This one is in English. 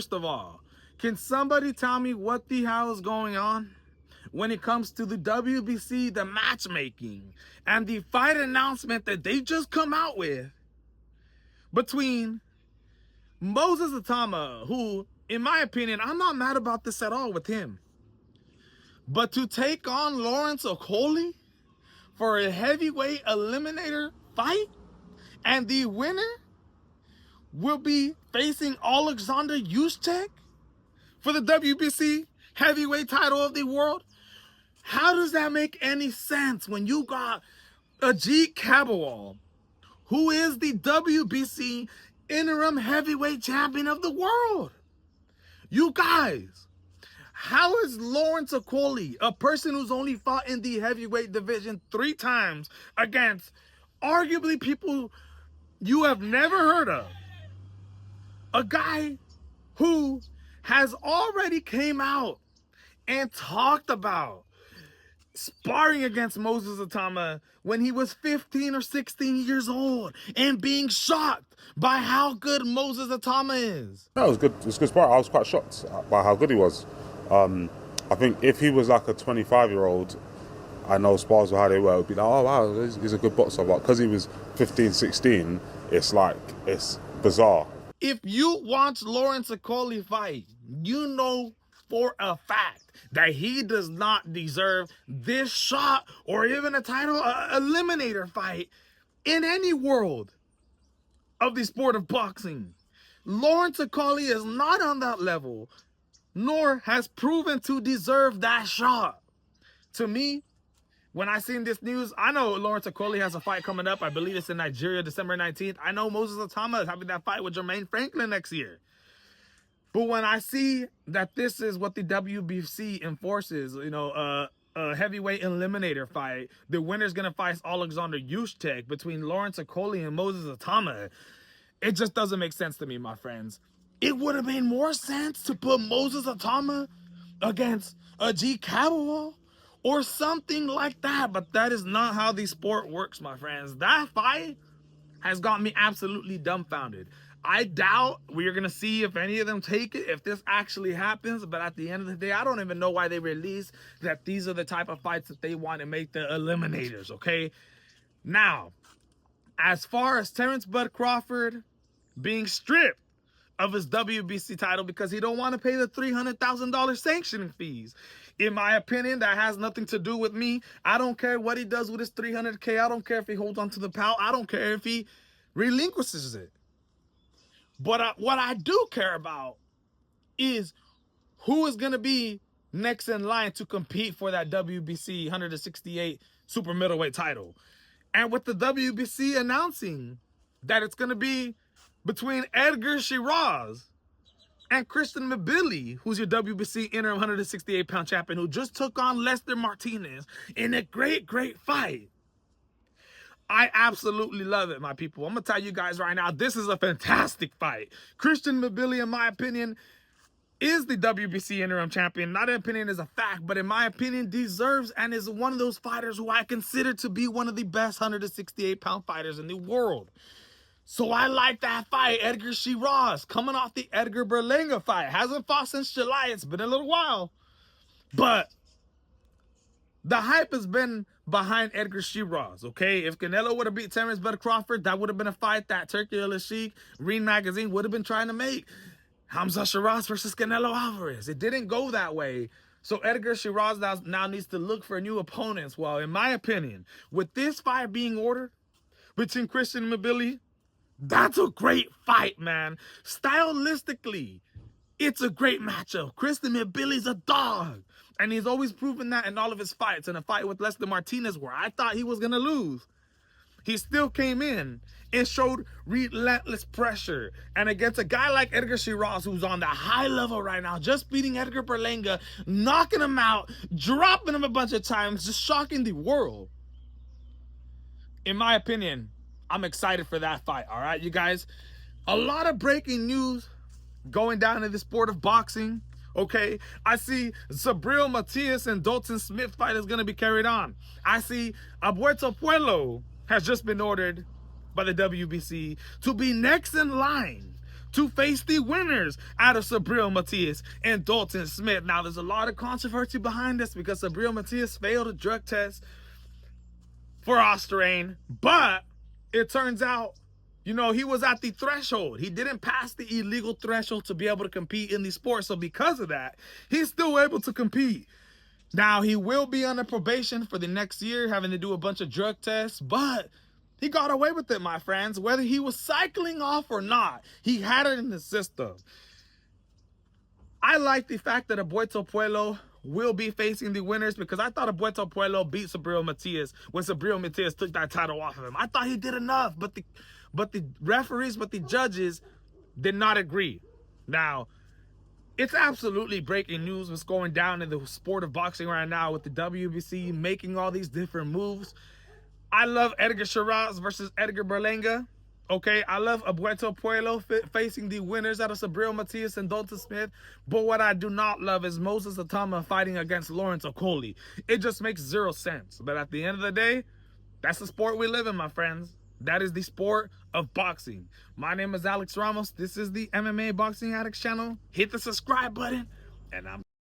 First of all, can somebody tell me what the hell is going on when it comes to the WBC, the matchmaking, and the fight announcement that they just come out with between Moses Atama, who, in my opinion, I'm not mad about this at all with him, but to take on Lawrence Okolie for a heavyweight eliminator fight, and the winner will be facing Alexander Usyk for the WBC heavyweight title of the world. How does that make any sense when you got Ajit Cabowal, who is the WBC interim heavyweight champion of the world? You guys, how is Lawrence Okolie, a person who's only fought in the heavyweight division 3 times against arguably people you have never heard of, a guy who has already came out and talked about sparring against Moses Atama when he was 15 or 16 years old and being shocked by how good Moses Atama is? No, it was good. It was good sparring. I was quite shocked by how good he was. I think if he was like a 25-year-old, I know spars were how they were, it would be like, oh wow, he's a good boxer. But because he was 15, 16, it's like, it's bizarre. If you watch Lawrence Okolie fight, you know for a fact that he does not deserve this shot or even a title eliminator fight in any world of the sport of boxing. Lawrence Okolie is not on that level, nor has proven to deserve that shot. To me, when I seen this news, I know Lawrence Okolie has a fight coming up. I believe it's in Nigeria, December 19th. I know Moses Atama is having that fight with Jermaine Franklin next year. But when I see that this is what the WBC enforces, you know, a heavyweight eliminator fight, the winner's going to fight Alexander Usyk between Lawrence Okolie and Moses Atama, it just doesn't make sense to me, my friends. It would have made more sense to put Moses Atama against Ajit Cabowal or something like that, but that is not how the sport works, my friends. That fight has got me absolutely dumbfounded. I doubt we're going to see if any of them take it, if this actually happens, but at the end of the day, I don't even know why they release that these are the type of fights that they want to make the eliminators, okay? Now, as far as Terrence Bud Crawford being stripped of his WBC title because he don't want to pay the $300,000 sanctioning fees, in my opinion, that has nothing to do with me. I don't care what he does with his $300K. I don't care if he holds on to the pal. I don't care if he relinquishes it. But what I do care about is who is going to be next in line to compete for that WBC 168 super middleweight title. And with the WBC announcing that it's going to be between Edgar Shiraz and Christian Mabili, who's your WBC interim 168-pound champion, who just took on Lester Martinez in a great, great fight. I absolutely love it, my people. I'm going to tell you guys right now, this is a fantastic fight. Christian Mabili, in my opinion, is the WBC interim champion. Not an opinion is a fact, but in my opinion, deserves and is one of those fighters who I consider to be one of the best 168-pound fighters in the world. So I like that fight. Edgar Shiraz, coming off the Edgar Berlanga fight. Hasn't fought since July. It's been a little while. But the hype has been behind Edgar Shiraz, okay? If Canelo would have beat Terrence Bud Crawford, that would have been a fight that Turkey Al-Sheikh, Ring Magazine would have been trying to make. Hamza Shiraz versus Canelo Alvarez. It didn't go that way. So Edgar Shiraz now needs to look for new opponents. Well, in my opinion, with this fight being ordered between Christian Mabili, that's a great fight, man. Stylistically, it's a great matchup. Christian Mabili's a dog. And he's always proven that in all of his fights. In a fight with Lester Martinez where I thought he was going to lose, he still came in and showed relentless pressure. And against a guy like Edgar Shiraz, who's on the high level right now, just beating Edgar Berlanga, knocking him out, dropping him a bunch of times, just shocking the world. In my opinion, I'm excited for that fight, all right, you guys? A lot of breaking news going down in the sport of boxing, okay? I see Sabril Matias and Dalton Smith fight is going to be carried on. I see Alberto Puello has just been ordered by the WBC to be next in line to face the winners out of Subriel Matias and Dalton Smith. Now, there's a lot of controversy behind this because Subriel Matias failed a drug test for Australian, but it turns out, you know, he was at the threshold. He didn't pass the illegal threshold to be able to compete in the sport. So because of that, he's still able to compete. Now, he will be under probation for the next year, having to do a bunch of drug tests, but he got away with it, my friends. Whether he was cycling off or not, he had it in the system. I like the fact that Abueto Puello will be facing the winners because I thought Abueto Puello beat Subriel Matias when Subriel Matias took that title off of him. I thought he did enough, but the referees, but the judges did not agree. Now, it's absolutely breaking news what's going down in the sport of boxing right now with the WBC making all these different moves. I love Edgar Shiraz versus Edgar Berlanga. Okay, I love Abueto Puello facing the winners out of Subriel Matias and Dalton Smith. But what I do not love is Moses Atama fighting against Lawrence Okolie. It just makes zero sense. But at the end of the day, that's the sport we live in, my friends. That is the sport of boxing. My name is Alex Ramos. This is the MMA Boxing Addicts channel. Hit the subscribe button, and I'm